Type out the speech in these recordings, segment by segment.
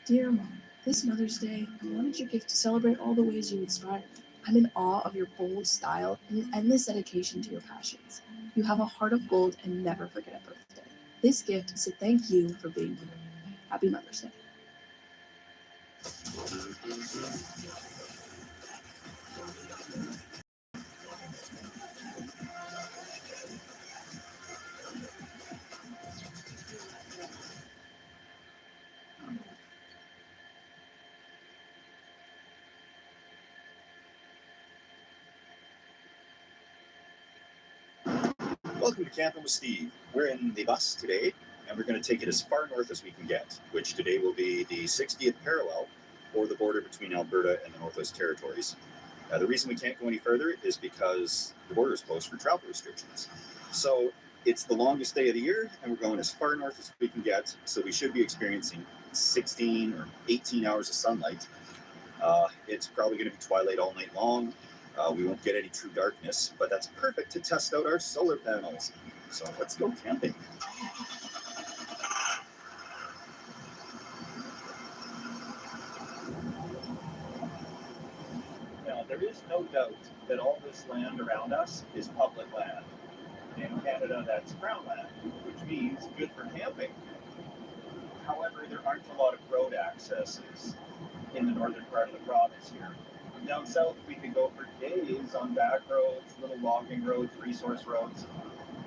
Dear Mom, this Mother's Day, I wanted your gift to celebrate all the ways you inspire me. I'm in awe of your bold style and your endless dedication to your passions. You have a heart of gold and never forget a birthday. This gift is to thank you for being here. Happy Mother's Day. Welcome to Camping with Steve. We're in the bus today, and we're going to take it as far north as we can get, which today will be the 60th parallel, or the border between Alberta and the Northwest Territories. The reason we can't go any further is because the border is closed for travel restrictions. So it's the longest day of the year, and we're going as far north as we can get, so we should be experiencing 16 or 18 hours of sunlight. It's probably going to be twilight all night long. We won't get any true darkness, but that's perfect to test out our solar panels. So let's go camping. Now, there is no doubt that all this land around us is public land. In Canada, that's Crown land, which means good for camping. However, there aren't a lot of road accesses in the northern part of the province here. Down south, we could go for days on back roads, little logging roads, resource roads.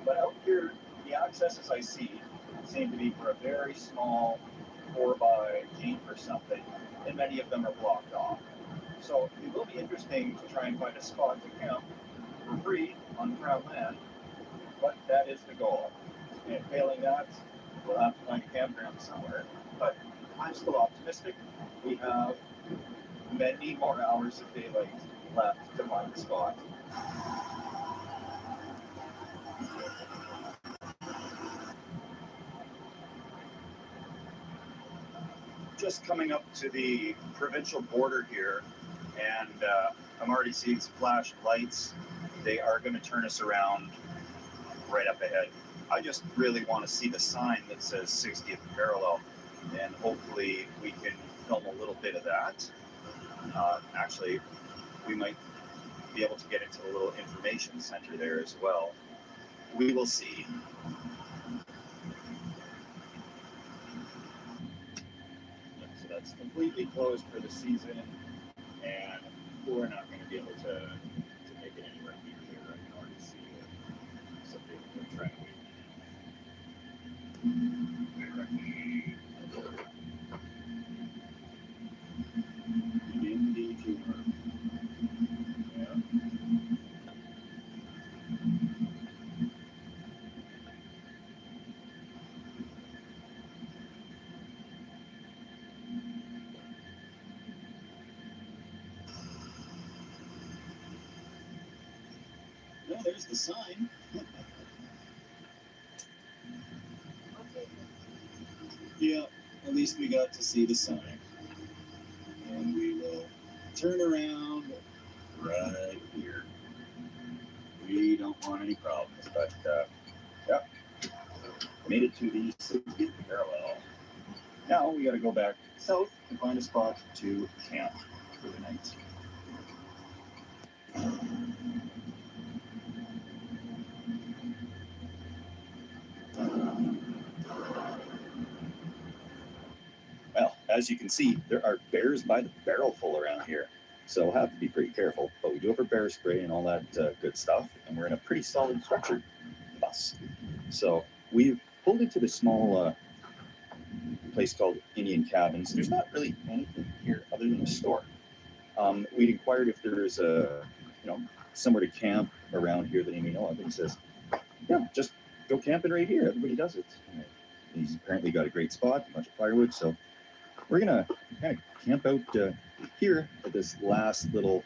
But out here, the accesses I see seem to be for a very small 4x8 or something, and many of them are blocked off. So it will be interesting to try and find a spot to camp for free on Crown land, but that is the goal. And failing that, we'll have to find a campground somewhere. But I'm still optimistic. We have many more hours of daylight left to find a spot. Just coming up to the provincial border here, and I'm already seeing some flashing lights. They are going to turn us around right up ahead. I just really want to see the sign that says 60th parallel, and hopefully we can film a little bit of that. Actually, we might be able to get into the little information center there as well. We will see. So that's completely closed for the season, and we're not going to be able to make it anywhere near here. I can already see some people are trying to Indeed, humor. Yeah. No, there's the sign. Yeah, at least we got to see the sign. And we will turn around right here. We don't want any problems, but yeah, made it to the 60th parallel. Now we got to go back south and find a spot to camp for the night. Well, as you can see, there are bears by the barrel full around here. So we'll have to be pretty careful. But we do have our bear spray and all that good stuff. And we're in a pretty solid structured bus. So we've pulled into this small place called Indian Cabins. There's not really anything here other than a store. We'd inquired if there's somewhere to camp around here that Amy know of. And he says, yeah, just go camping right here. Everybody does it. And he's apparently got a great spot, a bunch of firewood. So we're gonna kind of camp out here at this last little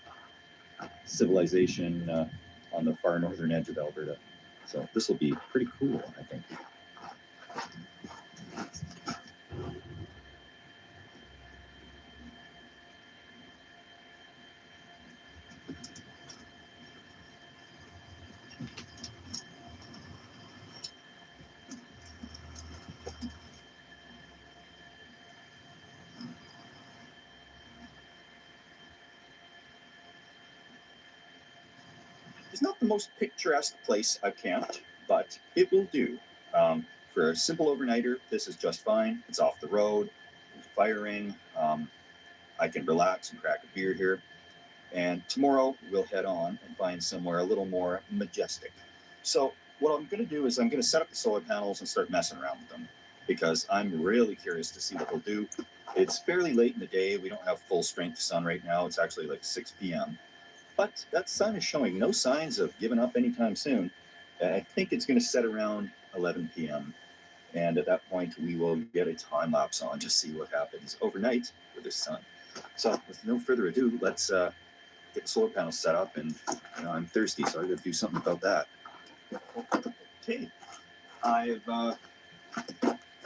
civilization on the far northern edge of Alberta. So this will be pretty cool, I think. It's not the most picturesque place I've camped, but it will do. For a simple overnighter, this is just fine. It's off the road, there's firing. I can relax and crack a beer here. And tomorrow we'll head on and find somewhere a little more majestic. So what I'm going to do is I'm going to set up the solar panels and start messing around with them because I'm really curious to see what they'll do. It's fairly late in the day. We don't have full strength sun right now. It's actually like 6 p.m. But that sun is showing no signs of giving up anytime soon. I think it's going to set around 11 p.m. And at that point, we will get a time lapse on to see what happens overnight with the sun. So with no further ado, let's get the solar panels set up. And I'm thirsty, so I got to do something about that. Okay, I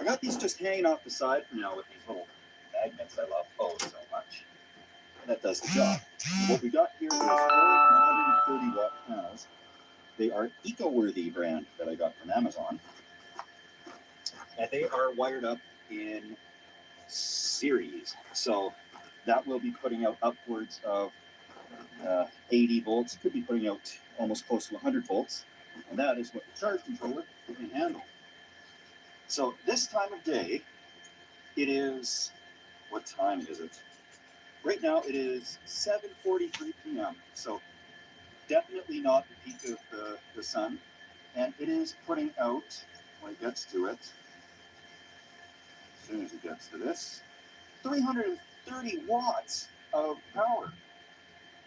got these just hanging off the side for now with these little magnets I love so much. That does the job. What we got here is 130 watt panels. They are EcoWorthy brand that I got from Amazon. And they are wired up in series. So that will be putting out upwards of 80 volts. Could be putting out almost close to 100 volts. And that is what the charge controller can handle. So this time of day, it is, what time is it? Right now it is 7:43 p.m. So definitely not the peak of the sun. And it is putting out, when it gets to it, as soon as it gets to this, 330 watts of power.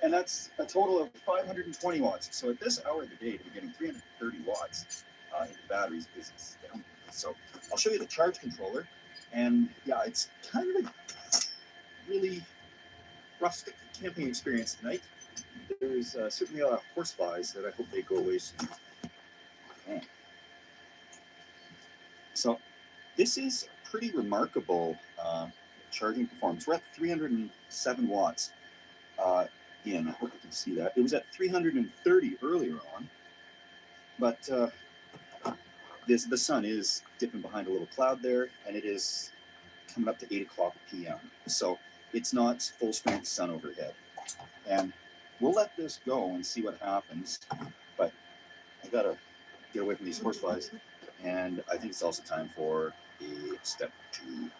And that's a total of 520 watts. So at this hour of the day, to be getting 330 watts into batteries is astounding. So I'll show you the charge controller. And yeah, it's kind of a really rustic camping experience tonight. There's certainly a lot of horseflies that I hope they go away soon. Okay. So this is pretty remarkable charging performance. We're at 307 watts in. I hope you can see that. It was at 330 earlier on, but the sun is dipping behind a little cloud there, and it is coming up to 8 o'clock p.m. So it's not full strength sun overhead. And we'll let this go and see what happens. But I gotta get away from these horseflies. And I think it's also time for a step 2.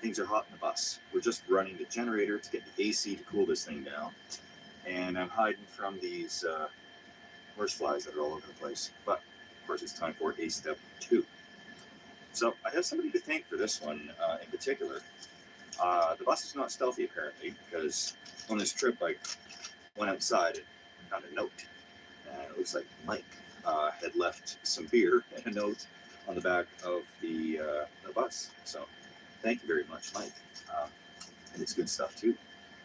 Things are hot in the bus. We're just running the generator to get the AC to cool this thing down. And I'm hiding from these horseflies that are all over the place. But of course, it's time for a step 2. So I have somebody to thank for this one in particular. The bus is not stealthy apparently, because on this trip I went outside and found a note. And it looks like Mike had left some beer and a note on the back of the bus. So thank you very much, Mike. And it's good stuff too.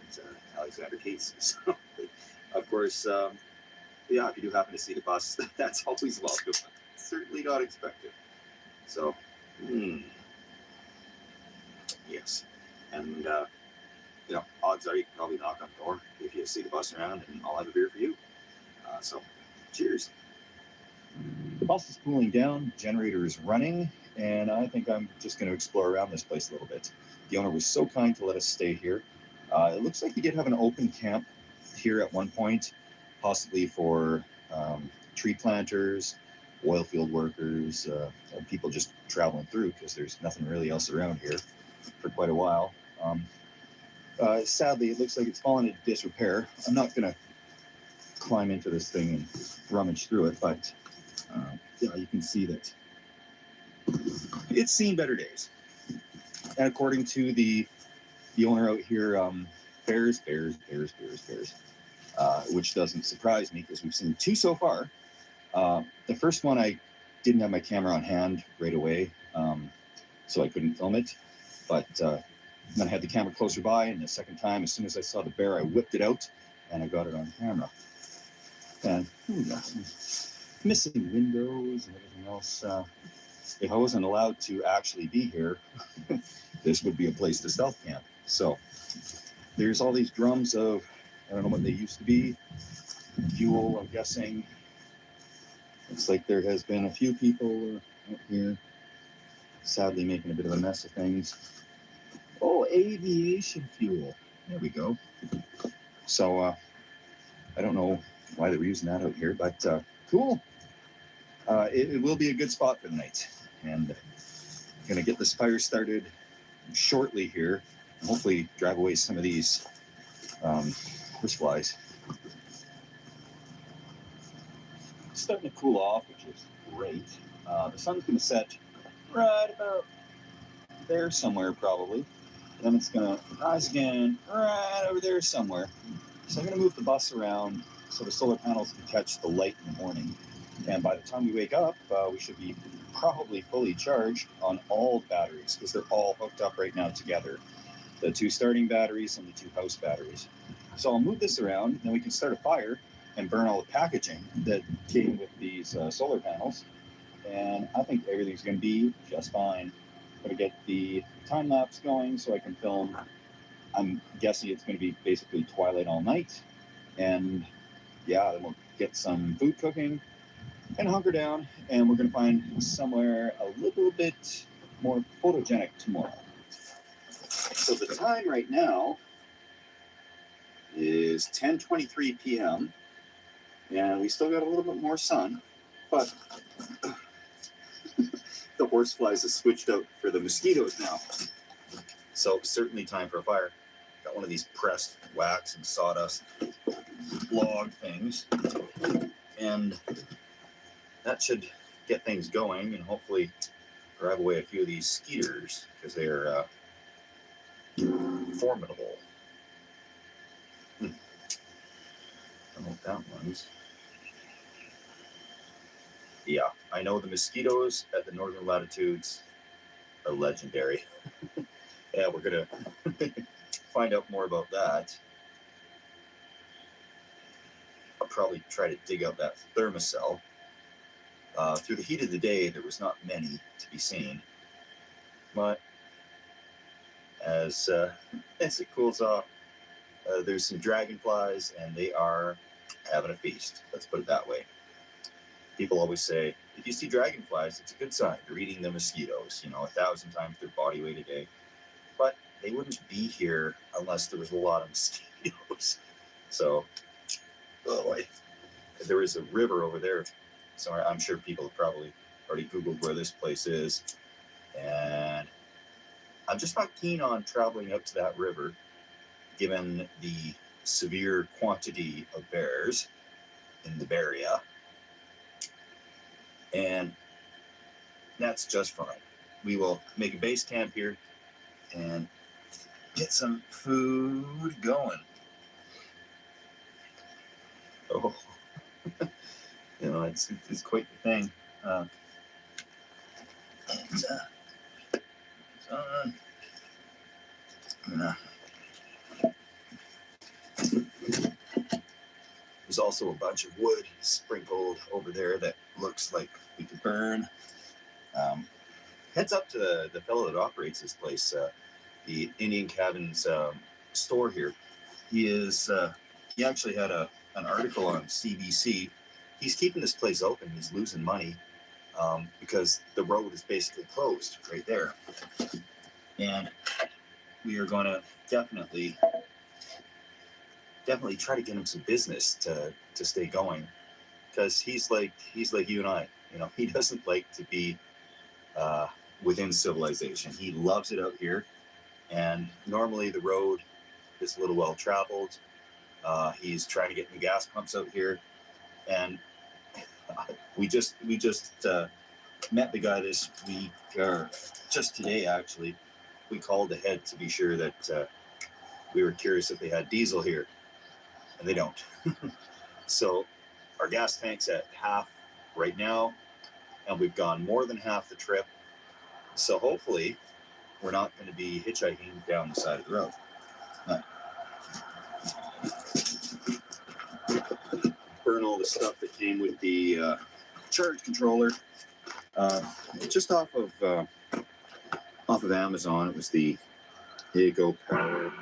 It's Alexander Case. So, of course, yeah, if you do happen to see the bus, that's always welcome. Certainly not expected. So, yes. And, odds are you can probably knock on the door if you see the bus around, and I'll have a beer for you. So, cheers. The bus is cooling down, generator is running, and I think I'm just going to explore around this place a little bit. The owner was so kind to let us stay here. It looks like he did have an open camp here at one point, possibly for tree planters, oil field workers, and people just traveling through, because there's nothing really else around here for quite a while. Sadly, it looks like it's fallen into disrepair. I'm not going to climb into this thing and rummage through it, but you can see that it's seen better days. And according to the owner out here, bears, which doesn't surprise me because we've seen 2 so far. The first one, I didn't have my camera on hand right away, so I couldn't film it. But then I had the camera closer by, and the second time, as soon as I saw the bear, I whipped it out, and I got it on camera. And missing windows and everything else. If I wasn't allowed to actually be here, this would be a place to stealth camp. So there's all these drums of, I don't know what they used to be, fuel, I'm guessing. Looks like there has been a few people out here, sadly making a bit of a mess of things. Oh, aviation fuel. There we go. So I don't know why they were using that out here, but cool. It will be a good spot for the night. And I'm going to get this fire started shortly here, and hopefully drive away some of these horse flies. It's starting to cool off, which is great. The sun's going to set right about there somewhere, probably. And then it's going to rise again right over there somewhere. So I'm going to move the bus around so the solar panels can catch the light in the morning. And by the time we wake up, we should be probably fully charged on all batteries, because they're all hooked up right now together. The 2 starting batteries and the 2 house batteries. So I'll move this around, then we can start a fire and burn all the packaging that came with these solar panels. And I think everything's going to be just fine. I'm going to get the time lapse going so I can film. I'm guessing it's going to be basically twilight all night. And yeah, then we'll get some food cooking and hunker down, and we're going to find somewhere a little bit more photogenic tomorrow. So the time right now is 10:23 p.m. and we still got a little bit more sun, but the horseflies have switched out for the mosquitoes now. So certainly time for a fire. Got one of these pressed wax and sawdust log things, and that should get things going and hopefully drive away a few of these skeeters, because they're formidable. I don't know what that one's. Yeah, I know the mosquitoes at the northern latitudes are legendary. Yeah, we're going to find out more about that. I'll probably try to dig out that thermocell. Through the heat of the day, there was not many to be seen. But as it cools off, there's some dragonflies, and they are having a feast. Let's put it that way. People always say, if you see dragonflies, it's a good sign. They're eating the mosquitoes, 1,000 times their body weight a day. But they wouldn't be here unless there was a lot of mosquitoes. So, oh boy, there is a river over there. So I'm sure people have probably already Googled where this place is. And I'm just not keen on traveling up to that river, given the severe quantity of bears in the area. And that's just fine. We will make a base camp here and get some food going. Oh, it's quite the thing. There's also a bunch of wood sprinkled over there that looks like we could burn. heads up to the fellow that operates this place, the Indian Cabins store here. He actually had an article on CBC. He's keeping this place open. He's losing money because the road is basically closed right there. And we are going to definitely try to get him some business to stay going, because he's like you and I. He doesn't like to be within civilization. He loves it out here, and normally the road is a little well traveled. He's trying to get new gas pumps out here, and we just met the guy this week, or just today actually. We called ahead to be sure that we were curious if they had diesel here, and they don't. So our gas tank's at half right now, and we've gone more than half the trip. So hopefully we're not going to be hitchhiking down the side of the road. Burn all the stuff that came with the charge controller. Just off of Amazon. It was the Ego Power.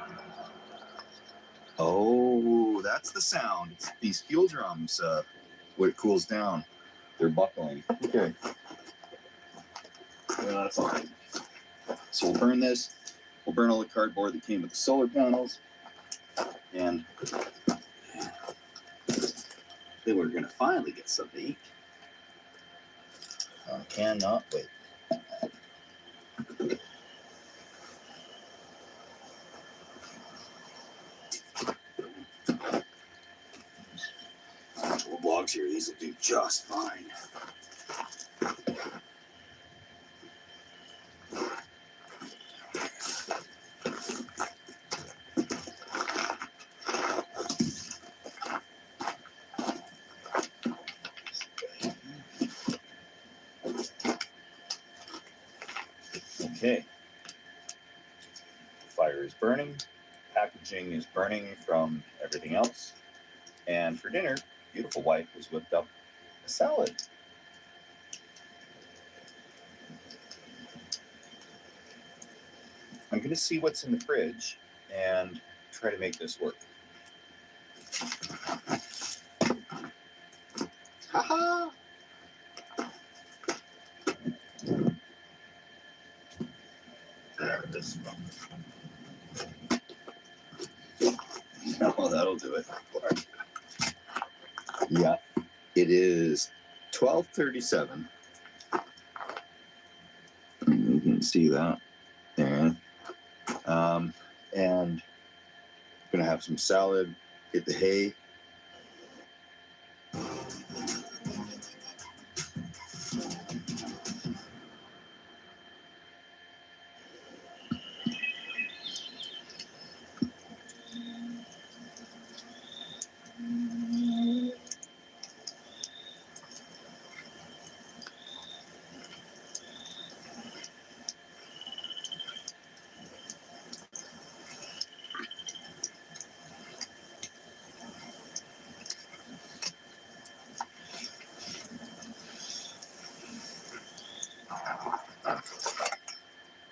Oh, that's the sound. It's these fuel drums. When it cools down, they're buckling. Okay. Yeah, that's all right. So we'll burn this. We'll burn all the cardboard that came with the solar panels, and then we're gonna finally get something to eat. I cannot wait. Little blogs here. These will do just fine. Okay. Fire is burning. Packaging is burning from everything else. And for dinner, beautiful wife has whipped up a salad. I'm going to see what's in the fridge and try to make this work. Ha-ha! There it is. Oh, that'll do it. Yeah, it is 12:37. You can see that there. And I'm gonna have some salad, get the hay.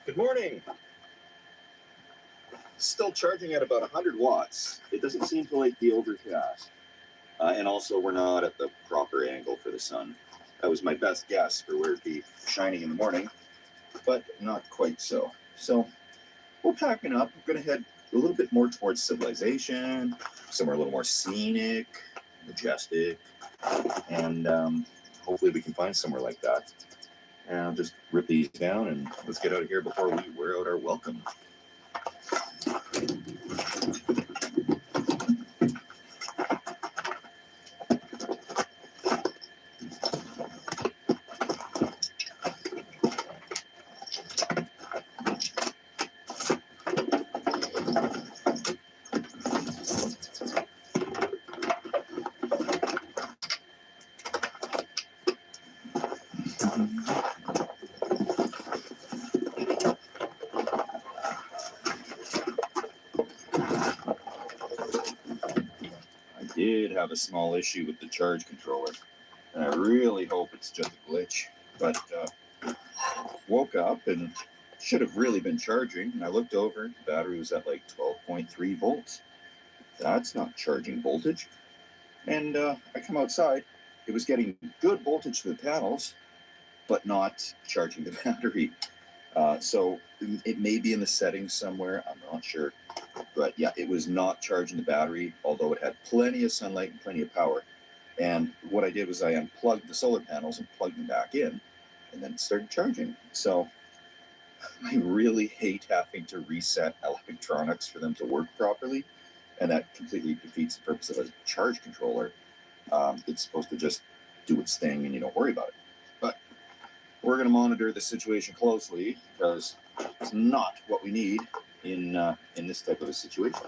Good morning. Still charging at about 100 watts. It doesn't seem to like the overcast. And also, we're not at the proper angle for the sun. That was my best guess for where it'd be shining in the morning, but not quite so. So we're packing up. We're going to head a little bit more towards civilization, somewhere a little more scenic, majestic, and hopefully we can find somewhere like that. And I'll just rip these down and let's get out of here before we wear out our welcome. Did have a small issue with the charge controller, and I really hope it's just a glitch, but Woke up and should have really been charging. And I looked over, the battery was at like 12.3 volts. That's not charging voltage. And I come outside, it was getting good voltage to the panels, but not charging the battery. So it may be in the settings somewhere, I'm not sure. But yeah, it was not charging the battery, although it had plenty of sunlight and plenty of power. And what I did was I unplugged the solar panels and plugged them back in, and then it started charging. So I really hate having to reset electronics for them to work properly, and that completely defeats the purpose of a charge controller. It's supposed to just do its thing and you don't worry about it. But we're going to monitor the situation closely because it's not what we need in this type of a situation.